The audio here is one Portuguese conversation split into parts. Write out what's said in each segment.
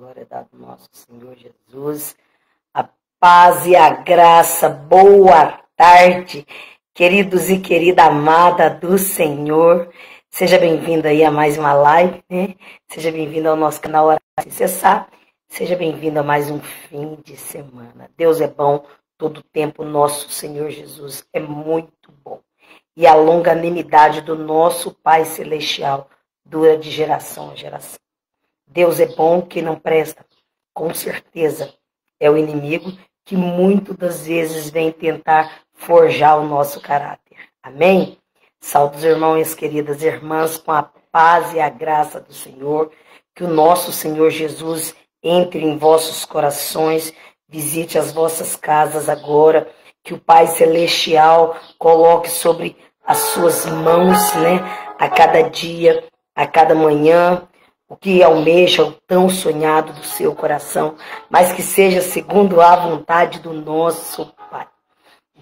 glória dada ao nosso Senhor Jesus. A paz e a graça, boa tarde, queridos e querida amada do Senhor. Seja bem-vindo aí a mais uma live, né? Seja bem-vindo ao nosso canal Hora Sem Cessar. Seja bem-vindo a mais um fim de semana. Deus é bom, todo tempo nosso Senhor Jesus é muito bom. E a longanimidade do nosso Pai Celestial dura de geração a geração. Deus é bom, quem não presta, com certeza, é o inimigo que muitas das vezes vem tentar forjar o nosso caráter. Amém? Saúde, irmãos, queridas irmãs, com a paz e a graça do Senhor, que o nosso Senhor Jesus entre em vossos corações, visite as vossas casas agora, que o Pai Celestial coloque sobre as suas mãos, né, a cada dia, a cada manhã, o que almeja o tão sonhado do seu coração, mas que seja segundo a vontade do nosso Pai.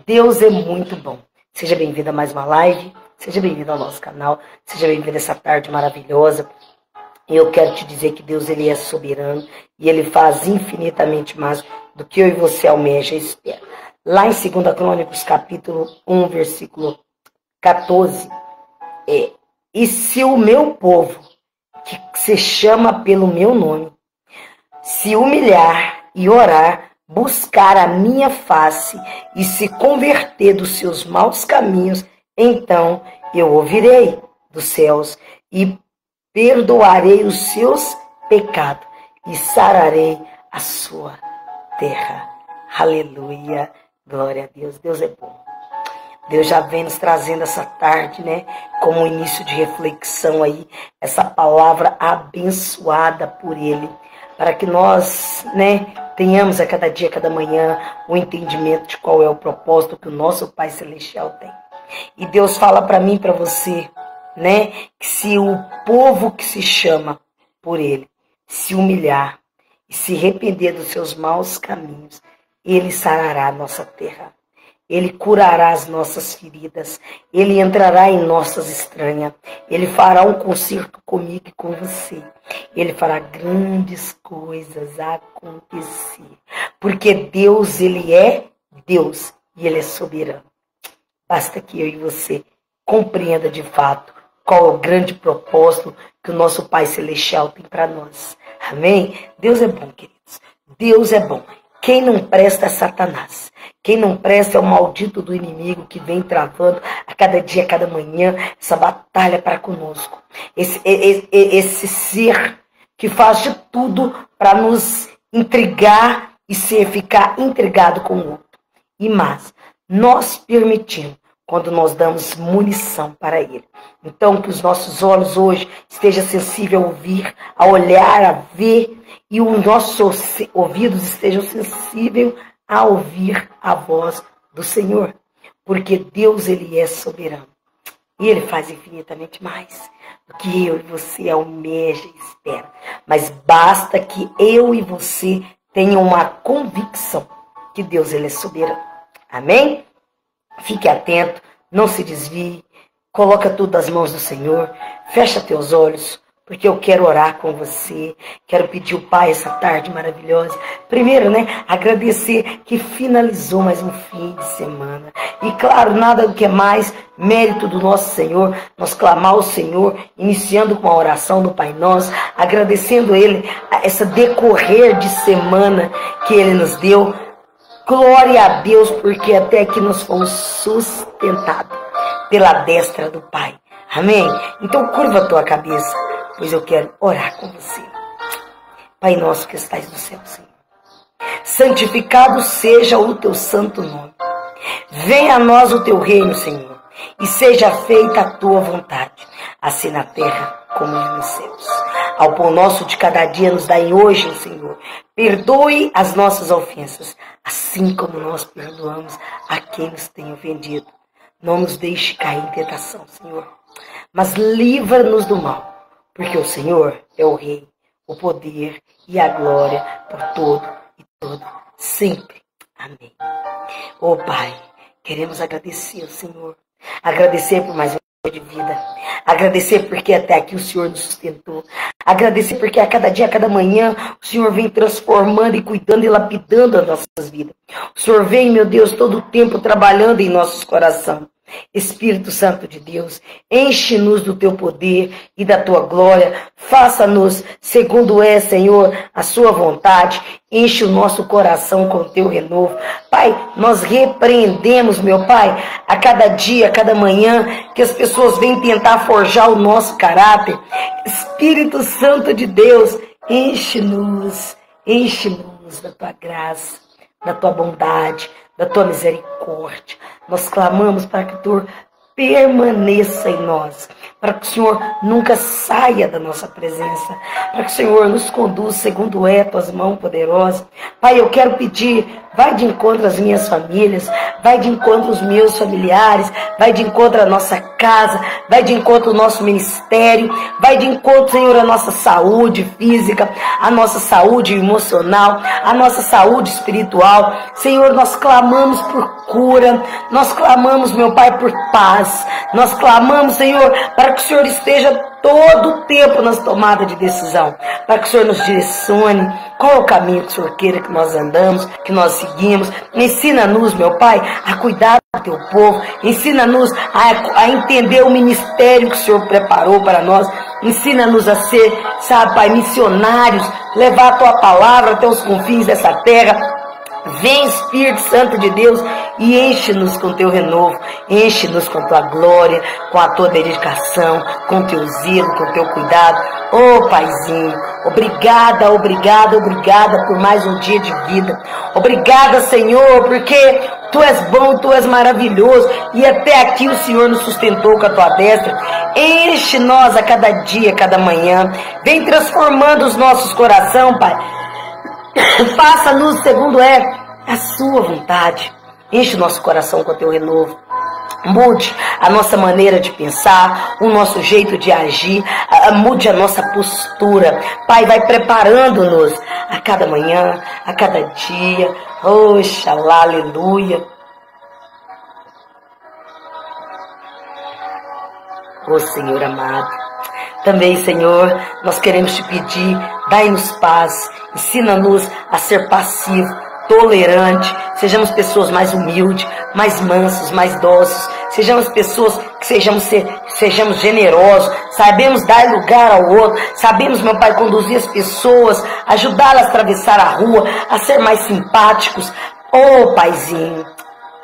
Deus é muito bom. Seja bem-vindo a mais uma live, seja bem-vindo ao nosso canal, seja bem-vindo a essa tarde maravilhosa. E eu quero te dizer que Deus ele é soberano e Ele faz infinitamente mais do que eu e você almeja e espera. Lá em 2 Crônicas, capítulo 1, versículo 14, e se o meu povo, que se chama pelo meu nome, se humilhar e orar, buscar a minha face e se converter dos seus maus caminhos, então eu ouvirei dos céus e perdoarei os seus pecados e sararei a sua terra. Aleluia, glória a Deus. Deus é bom. Deus já vem nos trazendo essa tarde, né, como um início de reflexão aí, essa palavra abençoada por Ele, para que nós, né, tenhamos a cada dia, a cada manhã, o entendimento de qual é o propósito que o nosso Pai Celestial tem. E Deus fala para mim, para você, né, que se o povo que se chama por Ele se humilhar e se arrepender dos seus maus caminhos, Ele sarará a nossa terra. Ele curará as nossas feridas. Ele entrará em nossas estranhas. Ele fará um concerto comigo e com você. Ele fará grandes coisas acontecer. Porque Deus, Ele é Deus e Ele é soberano. Basta que eu e você compreenda de fato qual é o grande propósito que o nosso Pai Celestial tem para nós. Amém? Deus é bom, queridos. Deus é bom. Quem não presta é Satanás. Quem não presta é o maldito do inimigo que vem travando a cada dia, a cada manhã, essa batalha para conosco. Esse ser que faz de tudo para nos intrigar e ficar intrigado com o outro. E mais, nós permitimos quando nós damos munição para ele. Então, que os nossos olhos hoje estejam sensíveis a ouvir, a olhar, a ver, e os nossos ouvidos estejam sensíveis a ouvir a voz do Senhor. Porque Deus, Ele é soberano. E Ele faz infinitamente mais do que eu e você almeja e espera. Mas basta que eu e você tenham uma convicção que Deus, Ele é soberano. Amém? Fique atento, não se desvie, coloca tudo nas mãos do Senhor, fecha teus olhos, porque eu quero orar com você, quero pedir ao Pai essa tarde maravilhosa. Primeiro, né, agradecer que finalizou mais um fim de semana. E claro, nada do que é mais mérito do nosso Senhor, nós clamar ao Senhor, iniciando com a oração do Pai Nosso, agradecendo Ele essa decorrer de semana que Ele nos deu. Glória a Deus, porque até aqui nós fomos sustentados pela destra do Pai. Amém? Então curva a tua cabeça, pois eu quero orar com você. Pai nosso que estais no céu, Senhor. Santificado seja o teu santo nome. Venha a nós o teu reino, Senhor, e seja feita a tua vontade, assim na terra como nos céus. Ao pão nosso de cada dia nos dai hoje, Senhor. Perdoe as nossas ofensas, assim como nós perdoamos a quem nos tem ofendido. Não nos deixe cair em tentação, Senhor, mas livra-nos do mal, porque o Senhor é o Rei, o poder e a glória por todo e todo, sempre. Amém. Ó Pai, queremos agradecer ao Senhor, agradecer por mais de vida. Agradecer porque até aqui o Senhor nos sustentou. Agradecer porque a cada dia, a cada manhã, o Senhor vem transformando e cuidando e lapidando as nossas vidas. O Senhor vem, meu Deus, todo o tempo trabalhando em nossos corações. Espírito Santo de Deus, enche-nos do teu poder e da tua glória, faça-nos segundo é, Senhor, a sua vontade, enche o nosso coração com o teu renovo. Pai, nós repreendemos, meu Pai, a cada dia, a cada manhã, que as pessoas vêm tentar forjar o nosso caráter. Espírito Santo de Deus, enche-nos da tua graça, da tua bondade, da tua misericórdia. Nós clamamos para que o Senhor permaneça em nós, para que o Senhor nunca saia da nossa presença, para que o Senhor nos conduza segundo é tuas mãos poderosas. Pai, eu quero pedir, vai de encontro às minhas famílias, vai de encontro aos meus familiares, vai de encontro à nossa casa, vai de encontro ao nosso ministério, vai de encontro, Senhor, à nossa saúde física, à nossa saúde emocional, à nossa saúde espiritual. Senhor, nós clamamos por cura, nós clamamos, meu Pai, por paz, nós clamamos, Senhor, para que o Senhor esteja todo o tempo nas tomadas de decisão, para que o Senhor nos direcione qual é o caminho que o Senhor queira que nós andamos, que nós seguimos. Ensina-nos, meu Pai, a cuidar do teu povo, ensina-nos a entender o ministério que o Senhor preparou para nós, ensina-nos a ser, sabe, Pai, missionários, levar a tua palavra até os confins dessa terra. Vem, Espírito Santo de Deus, e enche-nos com teu renovo, enche-nos com tua glória, com a tua dedicação, com teu zelo, com teu cuidado. Oh, Paizinho, obrigada, obrigada, obrigada por mais um dia de vida. Obrigada, Senhor, porque tu és bom, tu és maravilhoso, e até aqui o Senhor nos sustentou com a tua destra. Enche nós a cada dia, a cada manhã. Vem transformando os nossos corações, Pai. Faça-nos segundo é a sua vontade. Enche o nosso coração com o teu renovo. Mude a nossa maneira de pensar, o nosso jeito de agir, mude a nossa postura. Pai, vai preparando-nos a cada manhã, a cada dia. Oxalá, aleluia. Ô Senhor amado, também, Senhor, nós queremos te pedir, dai-nos paz, ensina-nos a ser passivo, tolerante, sejamos pessoas mais humildes, mais mansos, mais dóceis, sejamos pessoas que sejamos generosos, sabemos dar lugar ao outro, sabemos, meu Pai, conduzir as pessoas, ajudá-las a atravessar a rua, a ser mais simpáticos. Oh, Paizinho,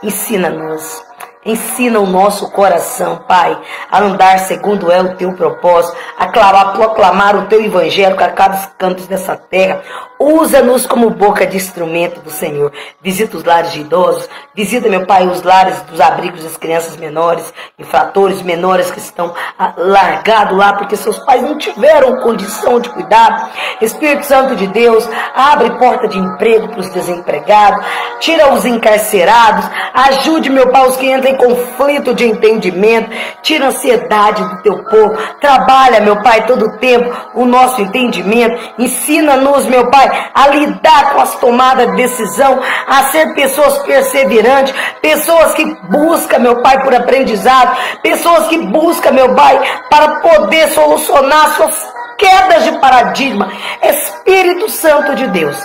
ensina-nos. Ensina o nosso coração, Pai, a andar segundo é o teu propósito, a proclamar o teu evangelho a cada canto dessa terra. Usa-nos como boca de instrumento do Senhor. Visita os lares de idosos, visita, meu Pai, os lares dos abrigos das crianças menores, infratores menores que estão largados lá porque seus pais não tiveram condição de cuidar. Espírito Santo de Deus, abre porta de emprego para os desempregados, tira os encarcerados, ajude, meu Pai, os que entram em conflito de entendimento, tira a ansiedade do teu povo, trabalha, meu Pai, todo o tempo o nosso entendimento, ensina-nos, meu Pai, a lidar com as tomadas de decisão, a ser pessoas perseverantes, pessoas que buscam, meu Pai, por aprendizado, pessoas que buscam, meu Pai, para poder solucionar suas quedas de paradigma. Espírito Santo de Deus,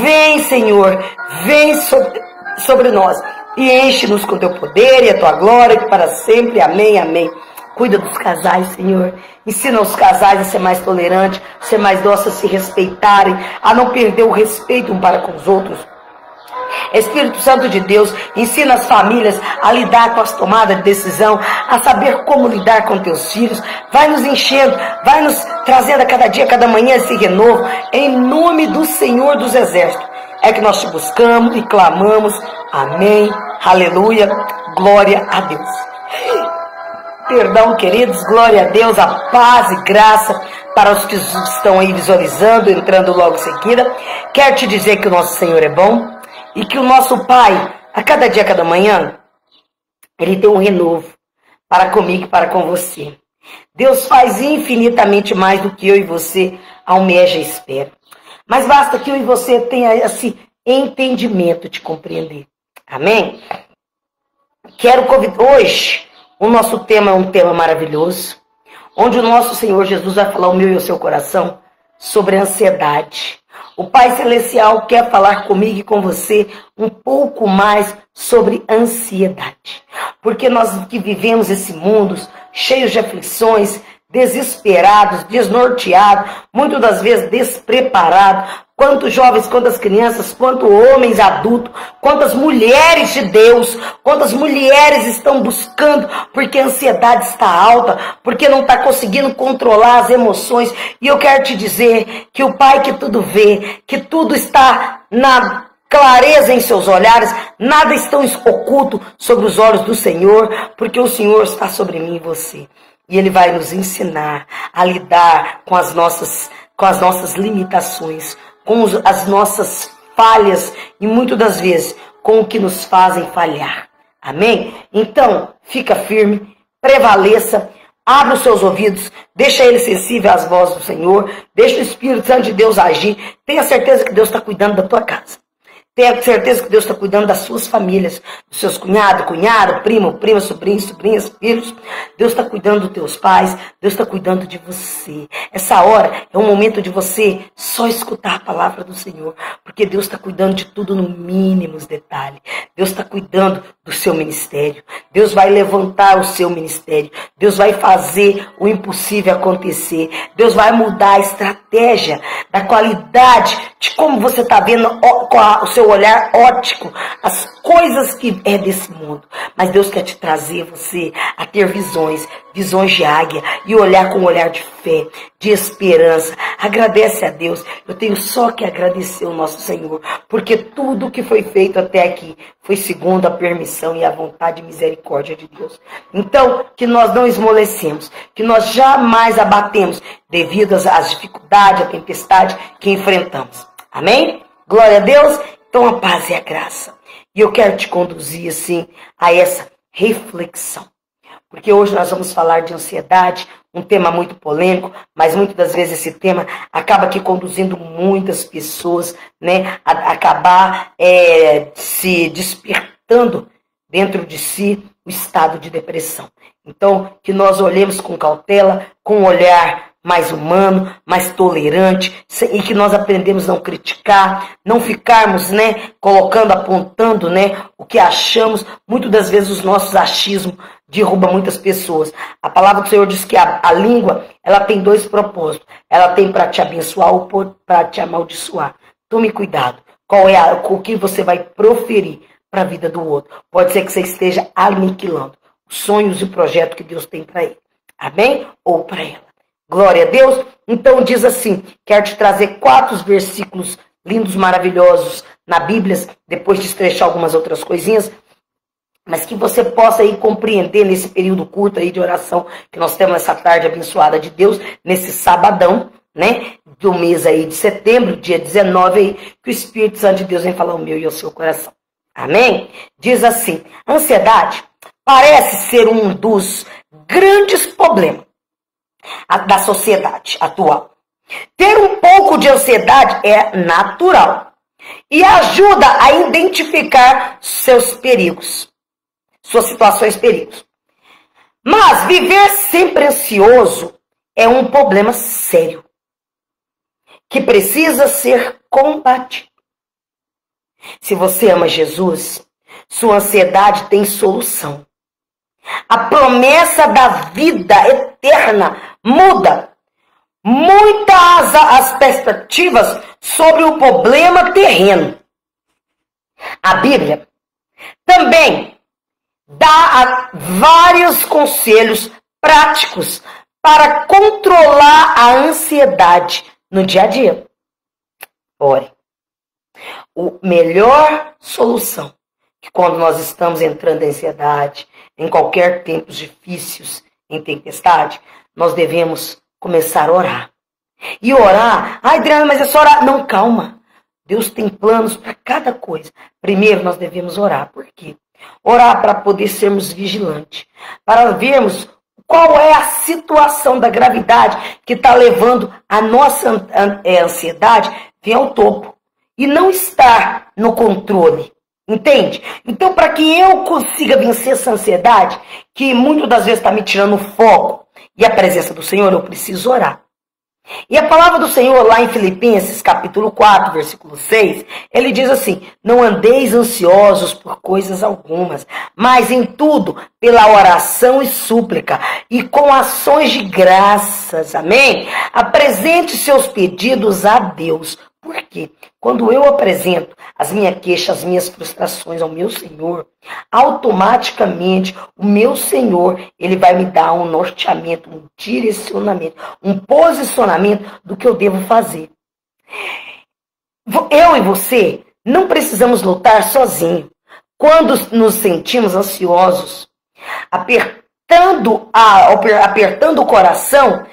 vem, Senhor, vem sobre nós e enche-nos com teu poder e a tua glória, que para sempre, amém, amém. Cuida dos casais, Senhor. Ensina os casais a ser mais tolerantes, a ser mais dóceis, a se respeitarem, a não perder o respeito um para com os outros. Espírito Santo de Deus, ensina as famílias a lidar com as tomadas de decisão, a saber como lidar com teus filhos. Vai nos enchendo, vai nos trazendo a cada dia, a cada manhã esse renovo. Em nome do Senhor dos Exércitos é que nós te buscamos e clamamos. Amém, aleluia, glória a Deus. Perdão, queridos, glória a Deus, a paz e graça para os que estão aí visualizando, entrando logo em seguida. Quero te dizer que o nosso Senhor é bom e que o nosso Pai, a cada dia, a cada manhã, Ele tem um renovo para comigo e para com você. Deus faz infinitamente mais do que eu e você almeja e espera. Mas basta que eu e você tenha esse entendimento de compreender. Amém? Quero convidar hoje, O nosso tema é um tema maravilhoso, onde o nosso Senhor Jesus vai falar o meu e o seu coração sobre a ansiedade. O Pai Celestial quer falar comigo e com você um pouco mais sobre ansiedade. Porque nós que vivemos esse mundo cheio de aflições, desesperados, desnorteados, muitas das vezes despreparados, quanto jovens, quantas crianças, quanto homens adultos, quantas mulheres de Deus, quantas mulheres estão buscando, porque a ansiedade está alta, porque não está conseguindo controlar as emoções. E eu quero te dizer que o Pai que tudo vê, que tudo está na clareza em seus olhares, nada está oculto sobre os olhos do Senhor, porque o Senhor está sobre mim e você. E Ele vai nos ensinar a lidar com as nossas limitações, com as nossas falhas e muitas das vezes com o que nos fazem falhar. Amém? Então, fica firme, prevaleça, abra os seus ouvidos, deixa ele sensível às vozes do Senhor, deixa o Espírito Santo de Deus agir. Tenha certeza que Deus está cuidando da tua casa. Tenha certeza que Deus está cuidando das suas famílias, dos seus cunhado, prima, sobrinho, sobrinhas, filhos. Deus está cuidando dos teus pais, Deus está cuidando de você. Essa hora é um momento de você só escutar a palavra do Senhor, porque Deus está cuidando de tudo no mínimo detalhe. Deus está cuidando do seu ministério. Deus vai levantar o seu ministério. Deus vai fazer o impossível acontecer. Deus vai mudar a estratégia da qualidade de como você está vendo o seu olhar óptico, as coisas que é desse mundo. Mas Deus quer te trazer você a ter visões de águia, e olhar com um olhar de fé, de esperança. Agradece a Deus. Eu tenho só que agradecer o nosso Senhor, porque tudo que foi feito até aqui foi segundo a permissão e a vontade e misericórdia de Deus. Então, que nós não esmolecemos, que nós jamais abatemos devido às dificuldades, à tempestade que enfrentamos. Amém? Glória a Deus. Então a paz e a graça. E eu quero te conduzir assim a essa reflexão. Porque hoje nós vamos falar de ansiedade, um tema muito polêmico, mas muitas das vezes esse tema acaba aqui conduzindo muitas pessoas, né, a acabar se despertando dentro de si o estado de depressão. Então, que nós olhemos com cautela, com um olhar mais humano, mais tolerante, e que nós aprendemos a não criticar, não ficarmos, né, apontando, né, o que achamos. Muitas das vezes os nossos achismos derrubam muitas pessoas. A palavra do Senhor diz que a língua, ela tem dois propósitos. Ela tem para te abençoar ou para te amaldiçoar. Tome cuidado. O que você vai proferir para a vida do outro? Pode ser que você esteja aniquilando os sonhos e o projeto que Deus tem para ele. Amém? Ou para ela. Glória a Deus. Então diz assim, quero te trazer 4 versículos lindos, maravilhosos na Bíblia, depois de estrechar algumas outras coisinhas, mas que você possa aí compreender nesse período curto aí de oração que nós temos nessa tarde abençoada de Deus, nesse sabadão, né, do mês aí de setembro, dia 19 aí, que o Espírito Santo de Deus vem falar o meu e o seu coração. Amém? Diz assim, ansiedade parece ser um dos grandes problemas da sociedade atual. Ter um pouco de ansiedade é natural e ajuda a identificar seus perigos, suas situações perigos. Mas viver sempre ansioso é um problema sério que precisa ser combatido. Se você ama Jesus, sua ansiedade tem solução. A promessa da vida eterna muda muitas as perspectivas sobre o problema terreno. A Bíblia também dá vários conselhos práticos para controlar a ansiedade no dia a dia. Ore. A melhor solução que quando nós estamos entrando em ansiedade, em qualquer tempos difíceis, em tempestade, nós devemos começar a orar. E orar, Adriana, mas é só orar. Não, calma. Deus tem planos para cada coisa. Primeiro nós devemos orar. Por quê? Orar para poder sermos vigilantes, para vermos qual é a situação da gravidade que está levando a nossa ansiedade vir ao topo e não estar no controle. Entende? Então, para que eu consiga vencer essa ansiedade, que muitas das vezes está me tirando o foco e a presença do Senhor, eu preciso orar. E a palavra do Senhor lá em Filipenses, capítulo 4, versículo 6, ele diz assim: não andeis ansiosos por coisas algumas, mas em tudo, pela oração e súplica, e com ações de graças, amém? Apresente seus pedidos a Deus. Por quê? Quando eu apresento as minhas queixas, as minhas frustrações ao meu Senhor, automaticamente o meu Senhor, ele vai me dar um norteamento, um direcionamento, um posicionamento do que eu devo fazer. Eu e você não precisamos lutar sozinhos. Quando nos sentimos ansiosos, apertando o coração,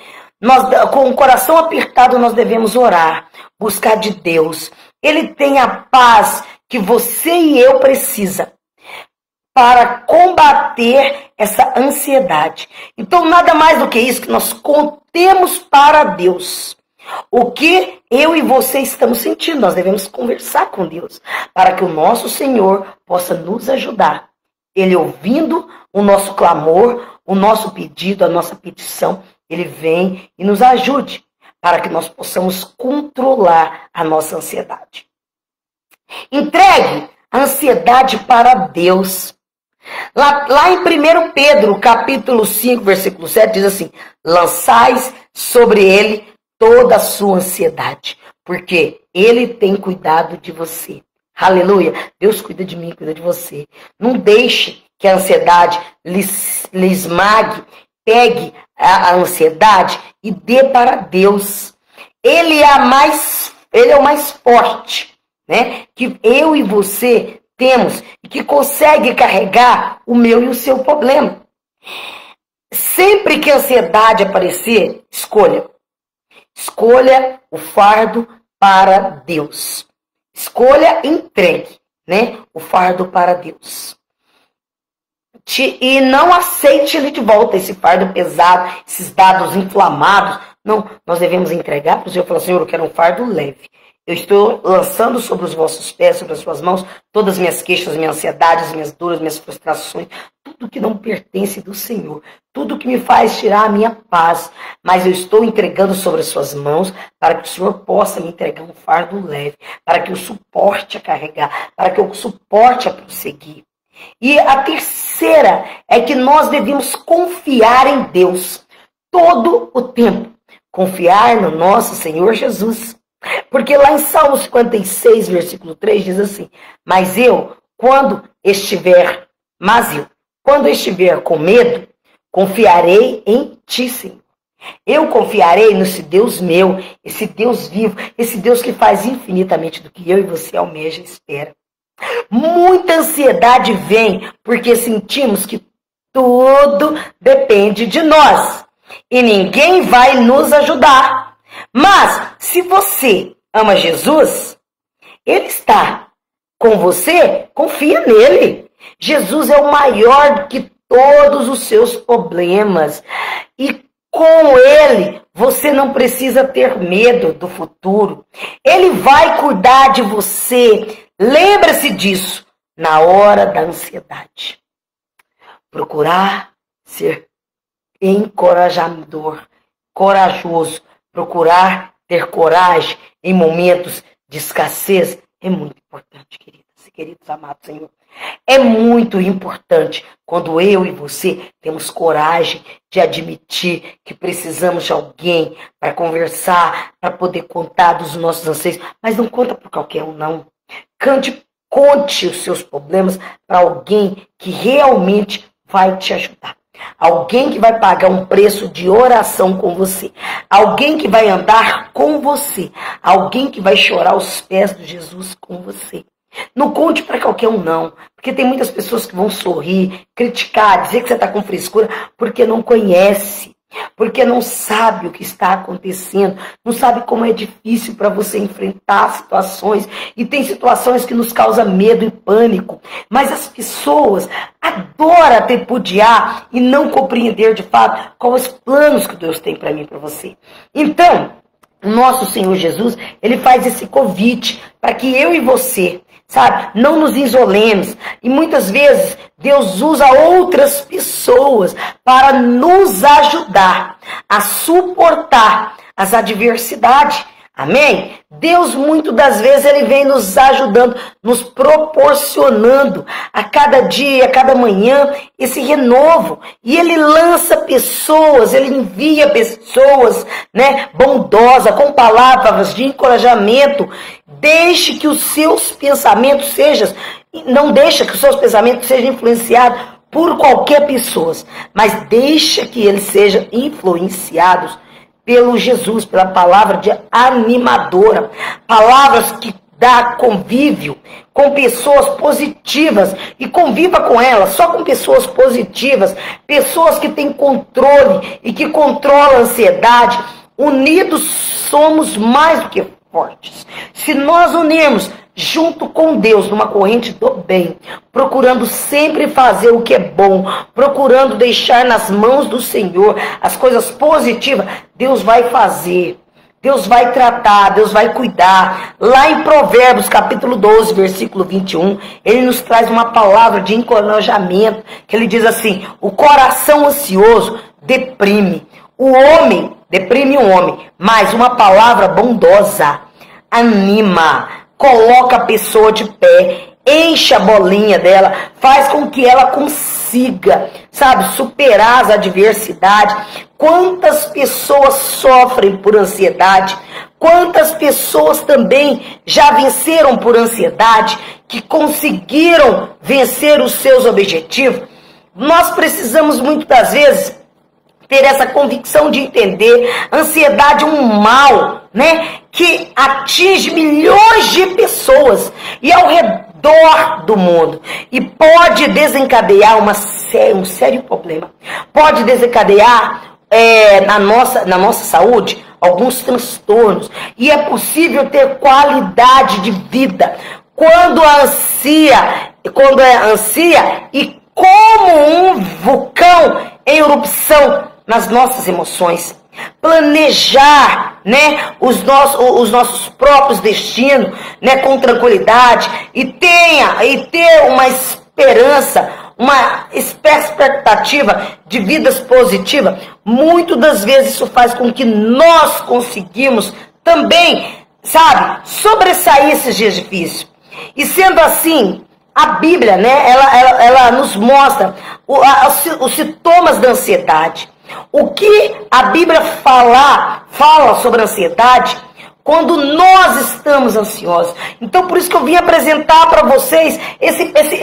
com o coração apertado, nós devemos orar, buscar de Deus. Ele tem a paz que você e eu precisa para combater essa ansiedade. Então, nada mais do que isso, que nós contemos para Deus o que eu e você estamos sentindo. Nós devemos conversar com Deus para que o nosso Senhor possa nos ajudar. Ele ouvindo o nosso clamor, o nosso pedido, a nossa petição, ele vem e nos ajude para que nós possamos controlar a nossa ansiedade. Entregue a ansiedade para Deus. Lá em 1 Pedro, capítulo 5, versículo 7, diz assim: lançais sobre ele toda a sua ansiedade, porque ele tem cuidado de você. Aleluia! Deus cuida de mim, cuida de você. Não deixe que a ansiedade lhe esmague. Pegue a ansiedade e dê para Deus. Ele é o mais forte, né? Que eu e você temos e que consegue carregar o meu e o seu problema. Sempre que a ansiedade aparecer, escolha. Escolha o fardo para Deus. Escolha, entregue, né? O fardo para Deus. E não aceite ele de volta, esse fardo pesado, esses dados inflamados. Não, nós devemos entregar para o Senhor e falar: Senhor, eu quero um fardo leve. Eu estou lançando sobre os vossos pés, sobre as suas mãos, todas as minhas queixas, minhas ansiedades, minhas dores, minhas frustrações, tudo que não pertence do Senhor, tudo que me faz tirar a minha paz. Mas eu estou entregando sobre as suas mãos para que o Senhor possa me entregar um fardo leve, para que eu suporte a carregar, para que eu suporte a prosseguir. E a terceira é que nós devemos confiar em Deus todo o tempo. Confiar no nosso Senhor Jesus. Porque lá em Salmo 56, versículo 3, diz assim: Mas eu, quando estiver com medo, confiarei em ti, Senhor. Eu confiarei nesse Deus meu, esse Deus vivo, esse Deus que faz infinitamente do que eu e você almeja e espera. Muita ansiedade vem porque sentimos que tudo depende de nós e ninguém vai nos ajudar. Mas se você ama Jesus, ele está com você, confia nele. Jesus é o maior que todos os seus problemas e com ele você não precisa ter medo do futuro. Ele vai cuidar de você. Lembre-se disso na hora da ansiedade. Procurar ser encorajador, corajoso. Procurar ter coragem em momentos de escassez é muito importante, queridas e queridos amados Senhor. É muito importante quando eu e você temos coragem de admitir que precisamos de alguém para conversar, para poder contar dos nossos anseios. Mas não conta por qualquer um, não. Conte os seus problemas para alguém que realmente vai te ajudar. Alguém que vai pagar um preço de oração com você. Alguém que vai andar com você. Alguém que vai chorar aos pés de Jesus com você. Não conte para qualquer um, não. Porque tem muitas pessoas que vão sorrir, criticar, dizer que você está com frescura, porque não conhece. Porque não sabe o que está acontecendo, não sabe como é difícil para você enfrentar situações. E tem situações que nos causam medo e pânico. Mas as pessoas adoram tripudiar e não compreender de fato quais os planos que Deus tem para mim e para você. Então, o nosso Senhor Jesus, ele faz esse convite para que eu e você sabe? Não nos isolemos. E muitas vezes Deus usa outras pessoas para nos ajudar a suportar as adversidades. Amém? Deus, muitas das vezes, Ele vem nos ajudando, nos proporcionando a cada dia, a cada manhã, esse renovo. E Ele lança pessoas, Ele envia pessoas, né, bondosas, com palavras de encorajamento. Deixe que os seus pensamentos sejam, não deixa que os seus pensamentos sejam influenciados por qualquer pessoa, mas deixa que eles sejam influenciados pelo Jesus, pela palavra de animadora, palavras que dá convívio com pessoas positivas e conviva com elas, só com pessoas positivas, pessoas que têm controle e que controlam a ansiedade. Unidos somos mais do que fortes. Se nós unirmos junto com Deus numa corrente do bem, procurando sempre fazer o que é bom, procurando deixar nas mãos do Senhor as coisas positivas, Deus vai fazer, Deus vai tratar, Deus vai cuidar. Lá em Provérbios capítulo 12, versículo 21, Ele nos traz uma palavra de encorajamento, que Ele diz assim: o coração ansioso deprime o homem, mas uma palavra bondosa anima, coloca a pessoa de pé, enche a bolinha dela, faz com que ela consiga, sabe, superar as adversidades. Quantas pessoas sofrem por ansiedade? Quantas pessoas também já venceram por ansiedade, que conseguiram vencer os seus objetivos? Nós precisamos muitas das vezes ter essa convicção de entender a ansiedade é um mal, né, que atinge milhões de pessoas e ao redor do mundo, e pode desencadear um sério problema. Pode desencadear na nossa saúde alguns transtornos, e é possível ter qualidade de vida quando é ansia e como um vulcão em erupção nas nossas emoções. Planejar, né, os nossos próprios destinos, né, com tranquilidade, e ter uma esperança, uma expectativa de vidas positivas. Muitas das vezes isso faz com que nós conseguimos também, sabe, sobressair esses dias difíceis. E sendo assim, a Bíblia, né, ela nos mostra os sintomas da ansiedade. O que a Bíblia fala sobre a ansiedade quando nós estamos ansiosos. Então, por isso que eu vim apresentar para vocês esse texto,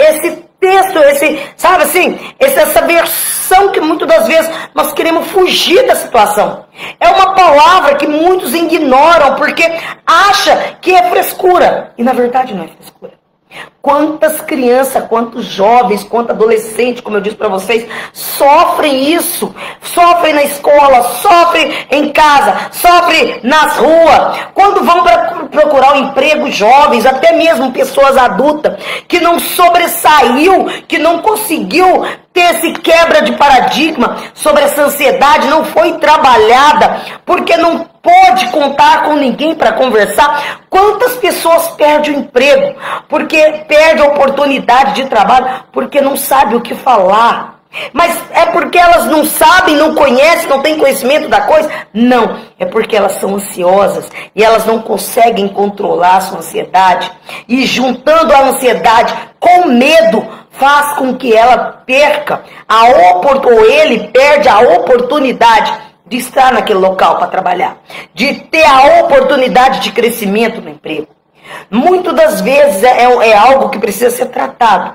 sabe assim, essa versão que muitas das vezes nós queremos fugir da situação. É uma palavra que muitos ignoram porque acham que é frescura. E na verdade não é frescura. Quantas crianças, quantos jovens, quantos adolescentes, como eu disse para vocês, sofrem isso, sofrem na escola, sofrem em casa, sofrem nas ruas, quando vão procurar um emprego, jovens, até mesmo pessoas adultas, que não sobressaiu, que não conseguiu ter esse quebra de paradigma sobre essa ansiedade, não foi trabalhada, porque não pode contar com ninguém para conversar. Quantas pessoas perdem o emprego, porque perdem a oportunidade de trabalho, porque não sabem o que falar. Mas é porque elas não sabem, não conhecem, não têm conhecimento da coisa? Não, é porque elas são ansiosas e elas não conseguem controlar a sua ansiedade. E juntando a ansiedade com medo, faz com que ela perca ou ele perde a oportunidade de estar naquele local para trabalhar, de ter a oportunidade de crescimento no emprego. Muitas das vezes é algo que precisa ser tratado.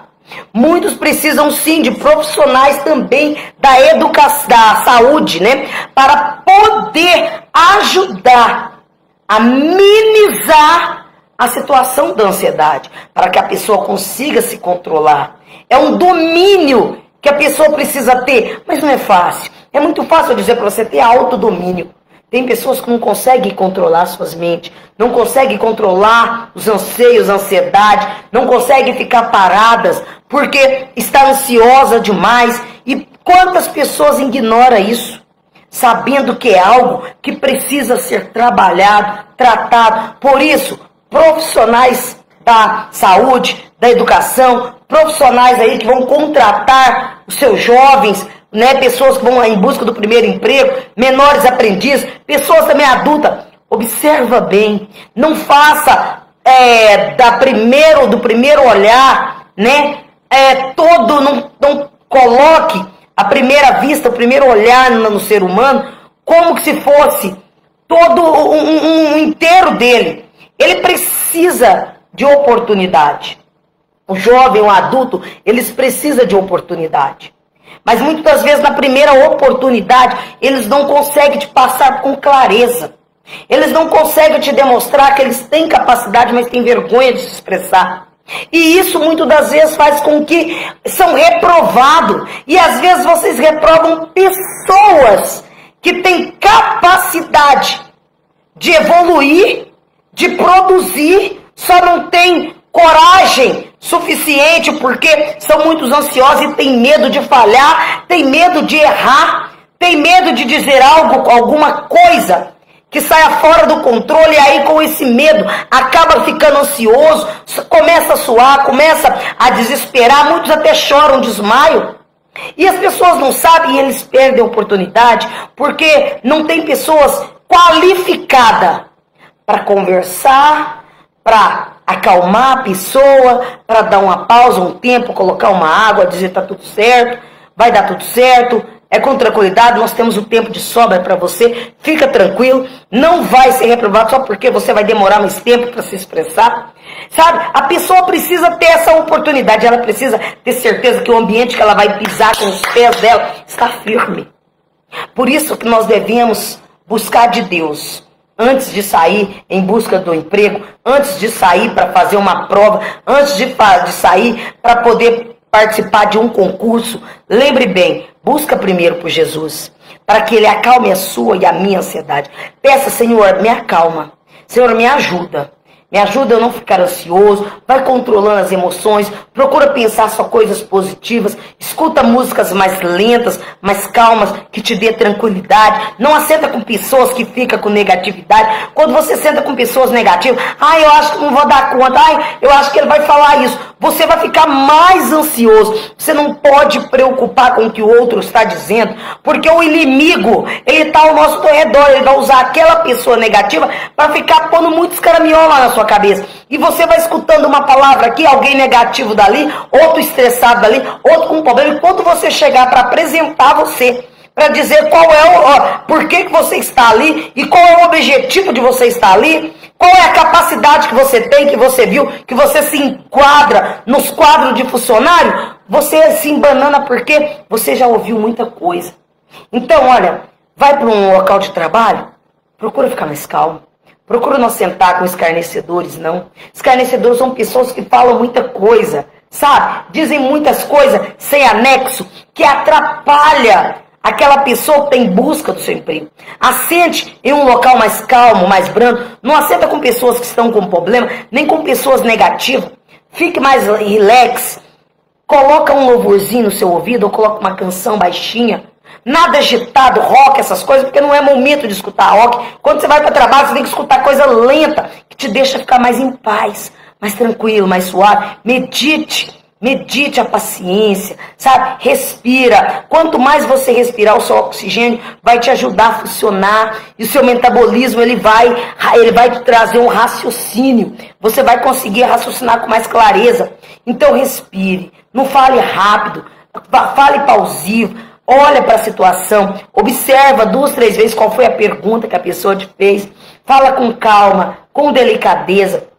Muitos precisam sim de profissionais também da educação, da saúde, né, para poder ajudar a minimizar a situação da ansiedade, para que a pessoa consiga se controlar. É um domínio que a pessoa precisa ter, mas não é fácil. É muito fácil dizer para você ter autodomínio. Tem pessoas que não conseguem controlar suas mentes, não conseguem controlar os anseios, a ansiedade, não conseguem ficar paradas porque está ansiosa demais. E quantas pessoas ignoram isso, sabendo que é algo que precisa ser trabalhado, tratado. Por isso, profissionais da saúde, da educação, profissionais aí que vão contratar os seus jovens, né, pessoas que vão em busca do primeiro emprego, menores aprendizes, pessoas também adultas. Observa bem, não faça do primeiro olhar, né, não coloque à primeira vista, o primeiro olhar no ser humano, como que se fosse todo um inteiro dele. Ele precisa de oportunidade. O jovem, o adulto, eles precisam de oportunidade. Mas muitas das vezes, na primeira oportunidade, eles não conseguem te passar com clareza. Eles não conseguem te demonstrar que eles têm capacidade, mas têm vergonha de se expressar. E isso muitas das vezes faz com que são reprovados. E às vezes vocês reprovam pessoas que têm capacidade de evoluir, de produzir, só não tem coragem suficiente porque são muito ansiosos e têm medo de falhar, têm medo de errar, têm medo de dizer algo, alguma coisa que saia fora do controle, e aí com esse medo acaba ficando ansioso, começa a suar, começa a desesperar, muitos até choram, desmaiam. E as pessoas não sabem e eles perdem a oportunidade porque não tem pessoas qualificadas para conversar, para acalmar a pessoa, para dar uma pausa, um tempo, colocar uma água, dizer tá tudo certo, vai dar tudo certo, é com tranquilidade, nós temos o tempo de sobra para você, fica tranquilo, não vai ser reprovado só porque você vai demorar mais tempo para se expressar. Sabe, a pessoa precisa ter essa oportunidade, ela precisa ter certeza que o ambiente que ela vai pisar com os pés dela está firme. Por isso que nós devemos buscar de Deus, antes de sair em busca do emprego, antes de sair para fazer uma prova, antes de sair para poder participar de um concurso. Lembre bem, busca primeiro por Jesus, para que Ele acalme a sua e a minha ansiedade. Peça, Senhor, me acalma. Senhor, me ajuda. Me ajuda a não ficar ansioso, vai controlando as emoções, procura pensar só coisas positivas, escuta músicas mais lentas, mais calmas, que te dê tranquilidade. Não assenta com pessoas que ficam com negatividade. Quando você senta com pessoas negativas, eu acho que não vou dar conta, eu acho que ele vai falar isso. Você vai ficar mais ansioso. Você não pode preocupar com o que o outro está dizendo, porque o inimigo, ele está ao nosso redor, ele vai usar aquela pessoa negativa para ficar pondo muitos caraminholas na sua cabeça. E você vai escutando uma palavra aqui, alguém negativo dali, outro estressado dali, outro com problema. E quando você chegar para apresentar você, para dizer qual é por que você está ali e qual é o objetivo de você estar ali, qual é a capacidade que você tem, que você viu, que você se enquadra nos quadros de funcionário, você se embanana porque você já ouviu muita coisa. Então, olha, vai para um local de trabalho, procura ficar mais calmo. Procura não sentar com escarnecedores, não. Escarnecedores são pessoas que falam muita coisa, sabe? Dizem muitas coisas sem anexo, que atrapalha aquela pessoa que tem busca do seu emprego. Assente em um local mais calmo, mais brando. Não assenta com pessoas que estão com problema, nem com pessoas negativas. Fique mais relax. Coloca um louvorzinho no seu ouvido, ou coloca uma canção baixinha. Nada agitado, rock, essas coisas, porque não é momento de escutar rock. Quando você vai para trabalho, você tem que escutar coisa lenta, que te deixa ficar mais em paz, mais tranquilo, mais suave. Medite a paciência, sabe? Respira. Quanto mais você respirar, o seu oxigênio vai te ajudar a funcionar. E o seu metabolismo, ele vai te trazer um raciocínio. Você vai conseguir raciocinar com mais clareza. Então respire. Não fale rápido. Fale pausível. Olha para a situação, observa 2, 3 vezes qual foi a pergunta que a pessoa te fez. Fala com calma, com delicadeza.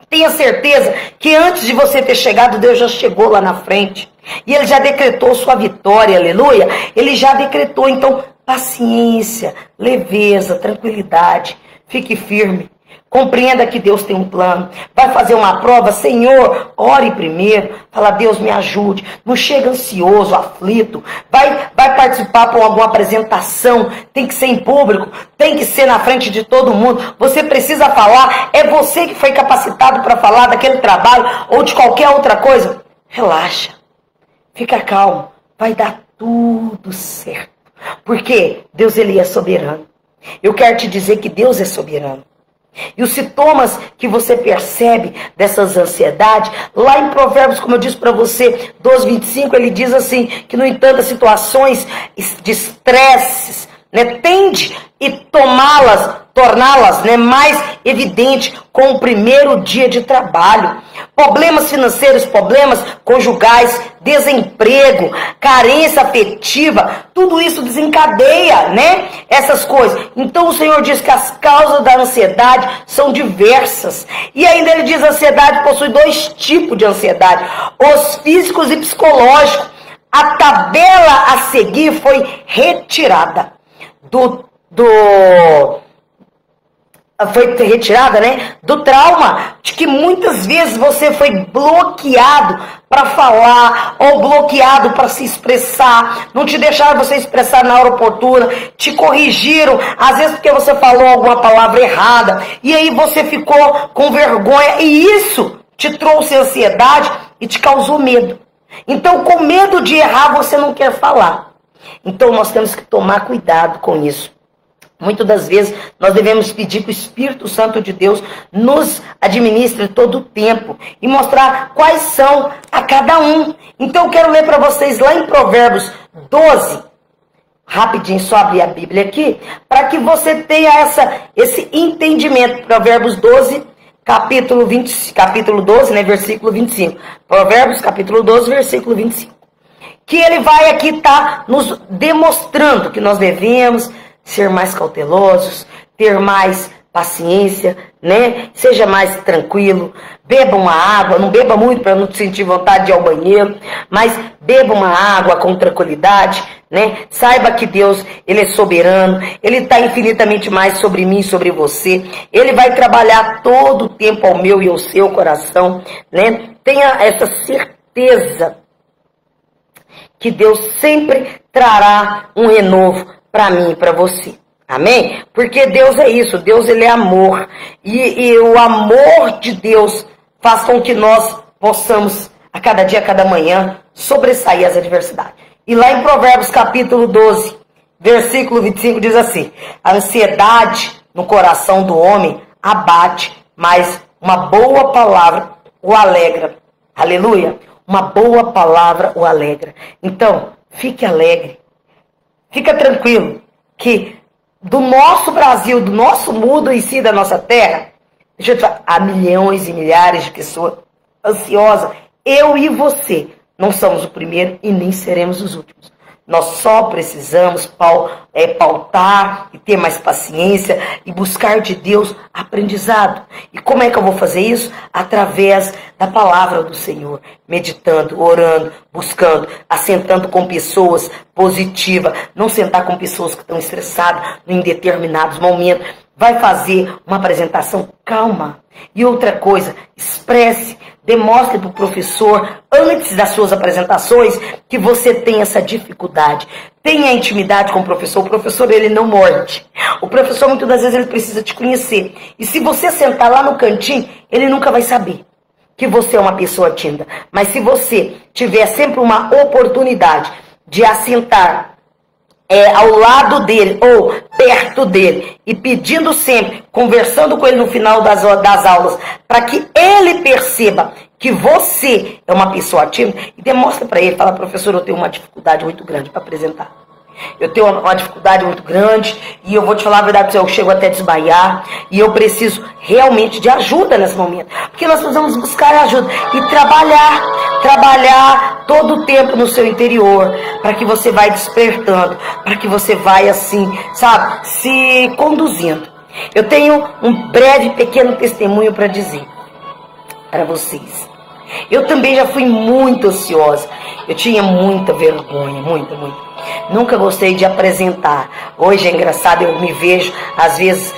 Tenha certeza que antes de você ter chegado, Deus já chegou lá na frente. E Ele já decretou sua vitória, aleluia. Ele já decretou, então, paciência, leveza, tranquilidade. Fique firme. Compreenda que Deus tem um plano. Vai fazer uma prova, Senhor, ore primeiro. Fala, Deus, me ajude. Não chega ansioso, aflito. Vai participar por alguma apresentação. Tem que ser em público. Tem que ser na frente de todo mundo. Você precisa falar. É você que foi capacitado para falar daquele trabalho ou de qualquer outra coisa. Relaxa. Fica calmo. Vai dar tudo certo. Porque Deus, Ele é soberano. Eu quero te dizer que Deus é soberano. E os sintomas que você percebe dessas ansiedades, lá em Provérbios, como eu disse para você, 12:25, ele diz assim, que no entanto as situações de estresses, né, tende e torná-las, né, mais evidente com o primeiro dia de trabalho. Problemas financeiros, problemas conjugais, desemprego, carência afetiva, tudo isso desencadeia, né, essas coisas. Então o Senhor diz que as causas da ansiedade são diversas. E ainda ele diz que a ansiedade possui 2 tipos de ansiedade, os físicos e psicológicos. A tabela a seguir foi retirada do trauma, de que muitas vezes você foi bloqueado para falar, ou bloqueado para se expressar, não te deixaram você expressar na hora oportuna, te corrigiram, às vezes porque você falou alguma palavra errada, e aí você ficou com vergonha, e isso te trouxe ansiedade e te causou medo. Então, com medo de errar, você não quer falar. Então, nós temos que tomar cuidado com isso. Muitas das vezes nós devemos pedir que o Espírito Santo de Deus nos administre todo o tempo e mostrar quais são a cada um. Então eu quero ler para vocês lá em Provérbios 12, rapidinho, só abrir a Bíblia aqui, para que você tenha esse entendimento. Provérbios 12, capítulo 12, né, versículo 25. Provérbios capítulo 12, versículo 25. Que ele vai aqui estar nos demonstrando que nós devemos ser mais cautelosos, ter mais paciência, né? Seja mais tranquilo, beba uma água, não beba muito para não sentir vontade de ir ao banheiro, mas beba uma água com tranquilidade, né? Saiba que Deus, Ele é soberano, Ele está infinitamente mais sobre mim e sobre você, Ele vai trabalhar todo o tempo ao meu e ao seu coração, né? Tenha essa certeza que Deus sempre trará um renovo para mim e para você. Amém? Porque Deus é isso. Deus, Ele é amor. E o amor de Deus faz com que nós possamos, a cada dia, a cada manhã, sobressair as adversidades. E lá em Provérbios capítulo 12, versículo 25, diz assim: a ansiedade no coração do homem abate, mas uma boa palavra o alegra. Aleluia! Uma boa palavra o alegra. Então, fique alegre. Fica tranquilo que do nosso Brasil, do nosso mundo em si, da nossa terra, deixa eu te falar, há milhões e milhares de pessoas ansiosas. Eu e você não somos o primeiro e nem seremos os últimos. Nós só precisamos pautar e ter mais paciência e buscar de Deus aprendizado. E como é que eu vou fazer isso? Através da palavra do Senhor, meditando, orando, buscando, assentando com pessoas positivas, não sentar com pessoas que estão estressadas em determinados momentos. Vai fazer uma apresentação calma. E outra coisa, expresse, demonstre para o professor, antes das suas apresentações, que você tem essa dificuldade. Tenha intimidade com o professor, ele não morde. O professor, muitas das vezes, ele precisa te conhecer. E se você sentar lá no cantinho, ele nunca vai saber que você é uma pessoa tímida. Mas se você tiver sempre uma oportunidade de assentar ao lado dele ou perto dele e pedindo sempre, conversando com ele no final das aulas, para que ele perceba que você é uma pessoa tímida, e demonstra para ele, fala: professor, eu tenho uma dificuldade muito grande para apresentar. Eu tenho uma dificuldade muito grande e eu vou te falar a verdade, eu chego até a desmaiar e eu preciso realmente de ajuda nesse momento. Porque nós precisamos buscar ajuda e trabalhar todo o tempo no seu interior, para que você vai despertando, para que você vai assim, sabe, se conduzindo. Eu tenho um breve, pequeno testemunho para dizer para vocês. Eu também já fui muito ansiosa. Eu tinha muita vergonha, muita. Nunca gostei de apresentar. Hoje é engraçado, eu me vejo, às vezes,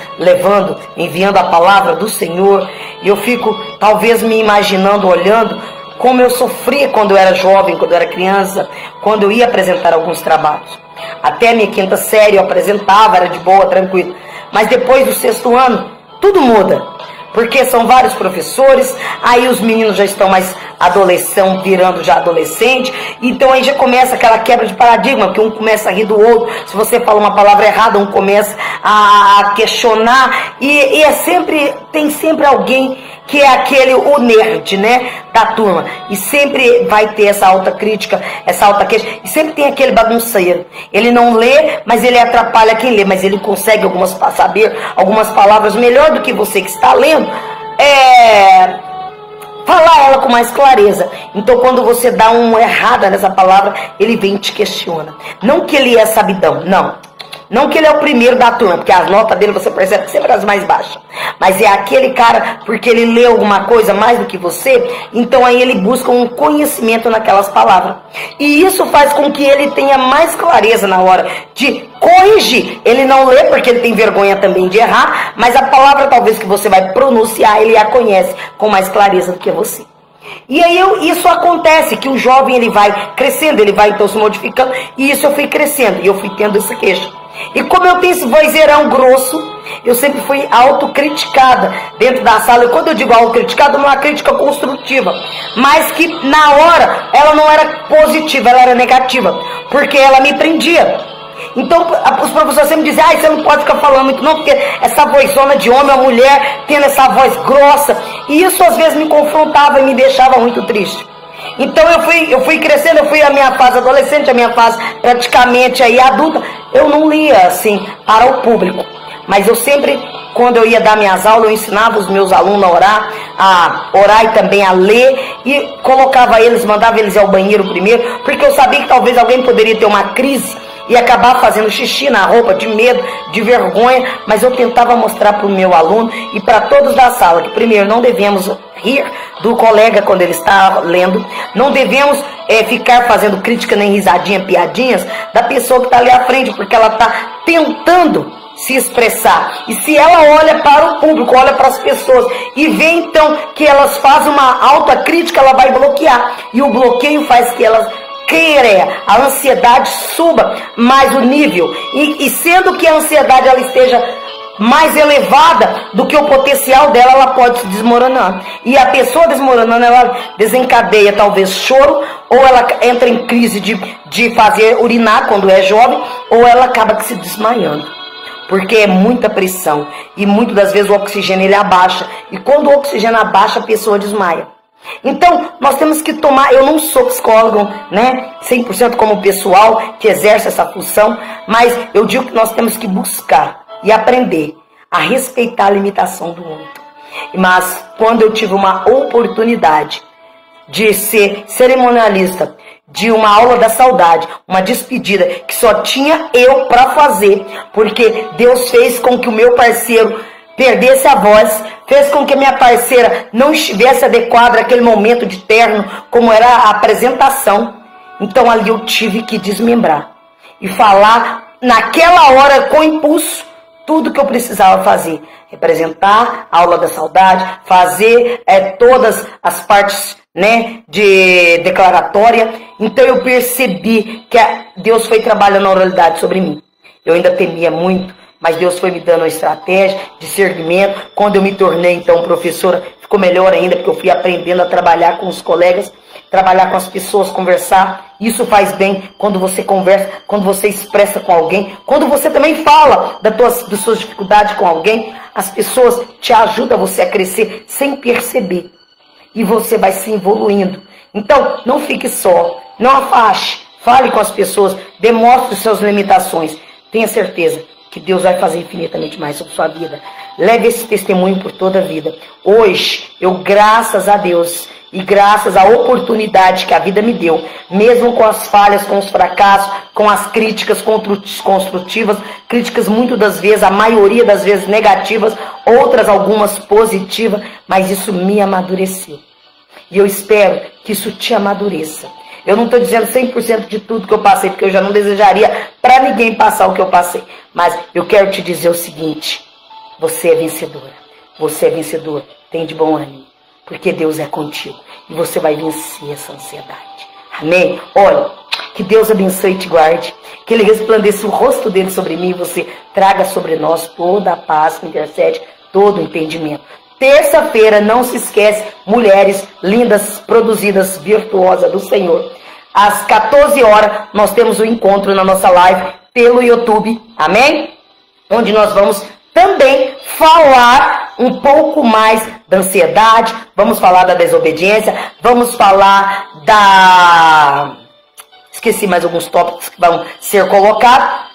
enviando a palavra do Senhor, e eu fico, talvez, me imaginando, olhando, como eu sofria quando eu era jovem, quando eu era criança, quando eu ia apresentar alguns trabalhos. Até a minha 5ª série eu apresentava, era de boa, tranquilo. Mas depois do 6º ano, tudo muda. Porque são vários professores, aí os meninos já estão mais adolescente virando já adolescente. Então aí já começa aquela quebra de paradigma, que um começa a rir do outro. Se você fala uma palavra errada, um começa a questionar. E tem sempre alguém que é o nerd, né, da turma. E sempre vai ter essa autocrítica, essa autoqueixa. E sempre tem aquele bagunceiro. Ele não lê, mas ele atrapalha quem lê. Mas ele consegue saber algumas palavras melhor do que você que está lendo. Falar ela com mais clareza. Então quando você dá uma errada nessa palavra, ele vem e te questiona. Não que ele é sabidão, não que ele é o primeiro da turma, porque as notas dele você percebe que sempre as mais baixas. Mas é aquele cara, porque ele lê alguma coisa mais do que você, então aí ele busca um conhecimento naquelas palavras. E isso faz com que ele tenha mais clareza na hora de corrigir. Ele não lê porque ele tem vergonha também de errar, mas a palavra talvez que você vai pronunciar, ele a conhece com mais clareza do que você. E aí isso acontece, que o jovem ele vai crescendo, ele vai então se modificando, e isso eu fui crescendo, e eu fui tendo essa queixa. E como eu tenho esse vozeirão grosso, eu sempre fui autocriticada dentro da sala. E quando eu digo autocriticada, não é uma crítica construtiva, mas que na hora ela não era positiva, ela era negativa, porque ela me prendia. Então os professores sempre diziam, você não pode ficar falando muito não, porque essa vozona de homem, a mulher tendo essa voz grossa. E isso às vezes me confrontava e me deixava muito triste. Então eu fui crescendo, eu fui a minha fase adolescente, a minha fase praticamente aí adulta. Eu não lia assim para o público, mas eu sempre, quando eu ia dar minhas aulas, eu ensinava os meus alunos a orar e também a ler, e colocava eles, mandava eles ao banheiro primeiro, porque eu sabia que talvez alguém poderia ter uma crise e acabar fazendo xixi na roupa, de medo, de vergonha, mas eu tentava mostrar para o meu aluno e para todos da sala que primeiro não devemos rir do colega quando ele está lendo, não devemos ficar fazendo crítica nem risadinha, piadinhas da pessoa que está ali à frente, porque ela está tentando se expressar. E se ela olha para o público, olha para as pessoas e vê então que elas fazem uma autocrítica, ela vai bloquear, e o bloqueio faz que elas a ansiedade suba mais o nível, e sendo que a ansiedade ela esteja mais elevada do que o potencial dela, ela pode se desmoronar, e a pessoa desmoronando, ela desencadeia talvez choro, ou ela entra em crise de fazer urinar quando é jovem, ou ela acaba se desmaiando, porque é muita pressão, e muitas das vezes o oxigênio ele abaixa, e quando o oxigênio abaixa, a pessoa desmaia. Então, nós temos que tomar, eu não sou psicólogo, né, 100% como o pessoal que exerce essa função, mas eu digo que nós temos que buscar e aprender a respeitar a limitação do outro. Mas, quando eu tive uma oportunidade de ser cerimonialista de uma aula da saudade, uma despedida que só tinha eu para fazer, porque Deus fez com que o meu parceiro perdesse a voz, fez com que minha parceira não estivesse adequada àquele momento de terno, como era a apresentação. Então ali eu tive que desmembrar e falar naquela hora com impulso tudo que eu precisava fazer. Representar a aula da saudade, fazer todas as partes, né, de declaratória. Então eu percebi que Deus foi trabalhando a oralidade sobre mim. Eu ainda temia muito, mas Deus foi me dando uma estratégia, discernimento. Quando eu me tornei, então, professora, ficou melhor ainda, porque eu fui aprendendo a trabalhar com os colegas, trabalhar com as pessoas, conversar. Isso faz bem quando você conversa, quando você expressa com alguém, quando você também fala das suas dificuldades com alguém. As pessoas te ajudam você a crescer sem perceber. E você vai se evoluindo. Então, não fique só, não afaste, fale com as pessoas, demonstre suas limitações. Tenha certeza que Deus vai fazer infinitamente mais sobre sua vida. Leve esse testemunho por toda a vida. Hoje, eu, graças a Deus, e graças à oportunidade que a vida me deu, mesmo com as falhas, com os fracassos, com as críticas construtivas, críticas muitas das vezes, a maioria das vezes negativas, outras algumas positivas, mas isso me amadureceu. E eu espero que isso te amadureça. Eu não estou dizendo 100% de tudo que eu passei, porque eu já não desejaria para ninguém passar o que eu passei. Mas eu quero te dizer o seguinte: você é vencedora. Você é vencedor. Tem de bom ânimo, porque Deus é contigo. E você vai vencer essa ansiedade. Amém? Olha, que Deus abençoe e te guarde. Que Ele resplandeça o rosto dele sobre mim e você traga sobre nós toda a paz que intercede, todo o entendimento. Terça-feira, não se esquece, mulheres lindas, produzidas, virtuosas do Senhor. Às 14 horas, nós temos o encontro na nossa live pelo YouTube, amém? Onde nós vamos também falar um pouco mais da ansiedade, vamos falar da desobediência, vamos falar da... Esqueci mais alguns tópicos que vão ser colocados.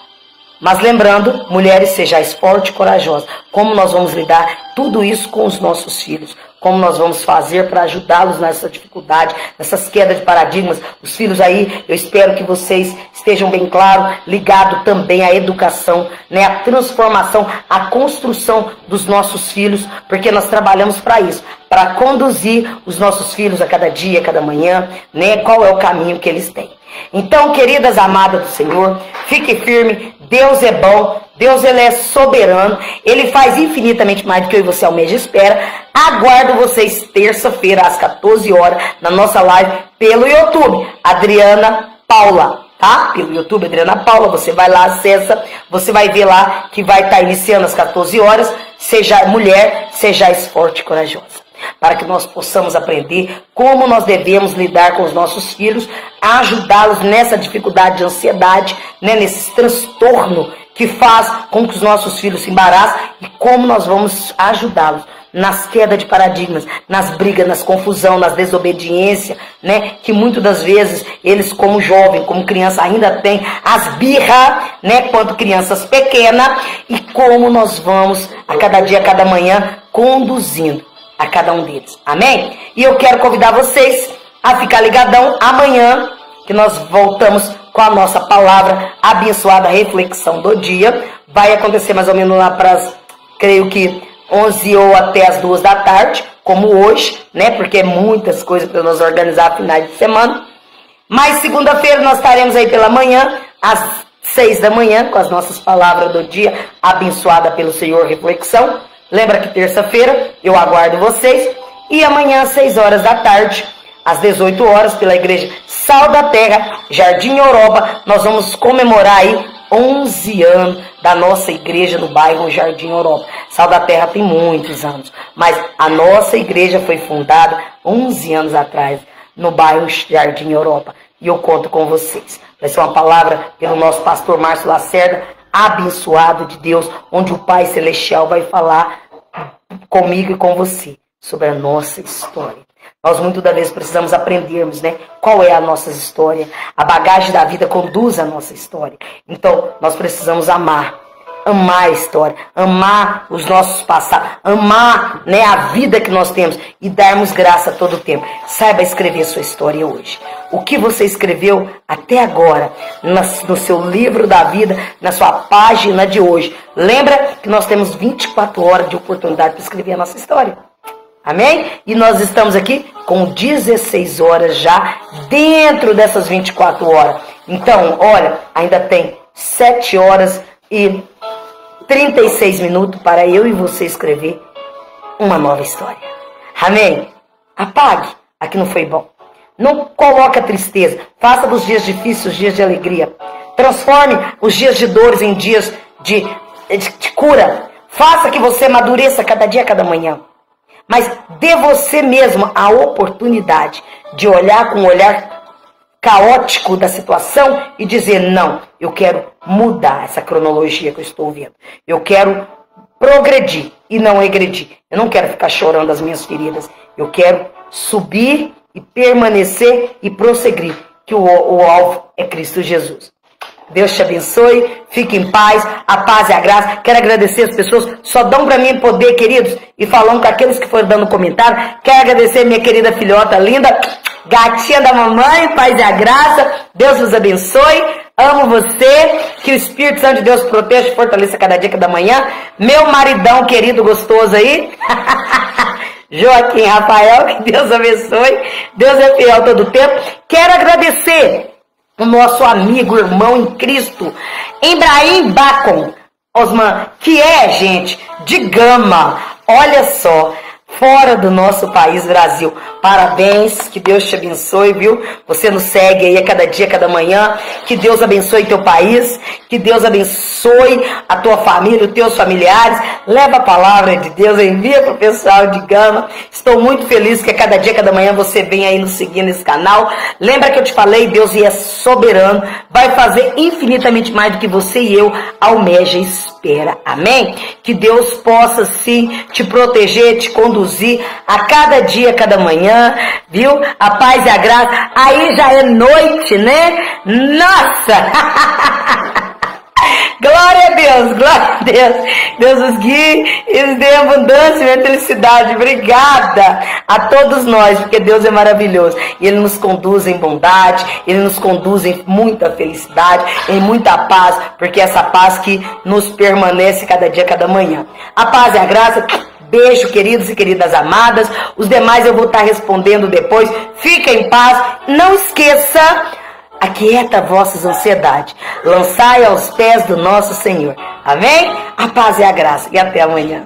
Mas lembrando, mulheres, sejais fortes e corajosas. Como nós vamos lidar tudo isso com os nossos filhos? Como nós vamos fazer para ajudá-los nessa dificuldade, nessas quedas de paradigmas? Os filhos aí, eu espero que vocês estejam bem claros, ligados também à educação, né, à transformação, à construção dos nossos filhos, porque nós trabalhamos para isso, para conduzir os nossos filhos a cada dia, a cada manhã, né, qual é o caminho que eles têm. Então, queridas amadas do Senhor, fique firme, Deus é bom, Deus ele é soberano, Ele faz infinitamente mais do que eu e você almeja e espera. Aguardo vocês terça-feira às 14 horas na nossa live pelo YouTube, Adriana Paula, tá? Pelo YouTube, Adriana Paula, você vai lá, acessa, você vai ver lá que vai estar iniciando às 14 horas, seja mulher, sejais forte e corajosa. Para que nós possamos aprender como nós devemos lidar com os nossos filhos, ajudá-los nessa dificuldade de ansiedade, né, nesse transtorno que faz com que os nossos filhos se embaraçem e como nós vamos ajudá-los nas quedas de paradigmas, nas brigas, nas confusão, nas desobediências, né, que muitas das vezes eles como jovem, como criança ainda têm as birras, né, quanto crianças pequenas, e como nós vamos a cada dia, a cada manhã conduzindo a cada um deles, amém? E eu quero convidar vocês a ficar ligadão amanhã, que nós voltamos com a nossa palavra abençoada, reflexão do dia. Vai acontecer mais ou menos lá para as, creio que 11 ou até as 2 da tarde, como hoje, né? Porque é muitas coisas para nós organizar a finais de semana. Mas segunda-feira nós estaremos aí pela manhã, às 6 da manhã, com as nossas palavras do dia, abençoada pelo Senhor, reflexão. Lembra que terça-feira eu aguardo vocês. E amanhã às 6 horas da tarde, às 18 horas, pela Igreja Sal da Terra, Jardim Europa, nós vamos comemorar aí 11 anos da nossa igreja no bairro Jardim Europa. Sal da Terra tem muitos anos, mas a nossa igreja foi fundada 11 anos atrás no bairro Jardim Europa. E eu conto com vocês. Vai ser uma palavra pelo nosso pastor Márcio Lacerda, abençoado de Deus, onde o Pai Celestial vai falar comigo e com você sobre a nossa história. Nós muitas das vezes precisamos aprendermos, né? Qual é a nossa história. A bagagem da vida conduz a nossa história. Então, nós precisamos amar a história, amar os nossos passados, amar, né, a vida que nós temos e darmos graça todo o tempo. Saiba escrever sua história hoje. O que você escreveu até agora, no seu livro da vida, na sua página de hoje. Lembra que nós temos 24 horas de oportunidade para escrever a nossa história. Amém? E nós estamos aqui com 16 horas já dentro dessas 24 horas. Então, olha, ainda tem 7 horas e 36 minutos para eu e você escrever uma nova história. Amém? Apague a que não foi bom. Não coloque a tristeza. Faça dos dias difíceis os dias de alegria. Transforme os dias de dores em dias de cura. Faça que você amadureça cada dia, cada manhã. Mas dê você mesmo a oportunidade de olhar com um olhar caótico da situação e dizer, não, eu quero mudar essa cronologia que eu estou vendo. Eu quero progredir e não regredir. Eu não quero ficar chorando as minhas feridas. Eu quero subir e permanecer e prosseguir, que o alvo é Cristo Jesus. Deus te abençoe, fique em paz, a paz e a graça. Quero agradecer as pessoas, só dão para mim poder, queridos, e falando com aqueles que foram dando comentário. Quero agradecer minha querida filhota linda, gatinha da mamãe, paz e a graça. Deus vos abençoe, amo você, que o Espírito Santo de Deus proteja e fortaleça cada dia, cada manhã. Meu maridão querido, gostoso aí, Joaquim Rafael, que Deus abençoe. Deus é fiel todo o tempo. Quero agradecer o nosso amigo, irmão em Cristo, Ibrahim Bacon Osman, que é, gente, de Gama, olha só, fora do nosso país, Brasil. Parabéns, que Deus te abençoe, viu? Você nos segue aí a cada dia, a cada manhã. Que Deus abençoe teu país, que Deus abençoe a tua família, os teus familiares. Leva a palavra de Deus, envia para o pessoal de Gama. Estou muito feliz que a cada dia, a cada manhã você vem aí nos seguir nesse canal. Lembra que eu te falei, Deus é soberano, vai fazer infinitamente mais do que você e eu almeja e espera. Amém? Que Deus possa sim te proteger, te conduzir a cada dia, a cada manhã, viu? A paz e a graça. Aí já é noite, né? Nossa! Glória a Deus, glória a Deus. Deus os guie e nos dê abundância e felicidade. Obrigada a todos nós, porque Deus é maravilhoso. E Ele nos conduz em bondade, Ele nos conduz em muita felicidade, em muita paz, porque essa paz que nos permanece cada dia, cada manhã. A paz e a graça. Beijo, queridos e queridas amadas. Os demais eu vou estar respondendo depois. Fica em paz. Não esqueça, aquieta vossas ansiedades. Lançai aos pés do nosso Senhor. Amém? A paz e a graça. E até amanhã.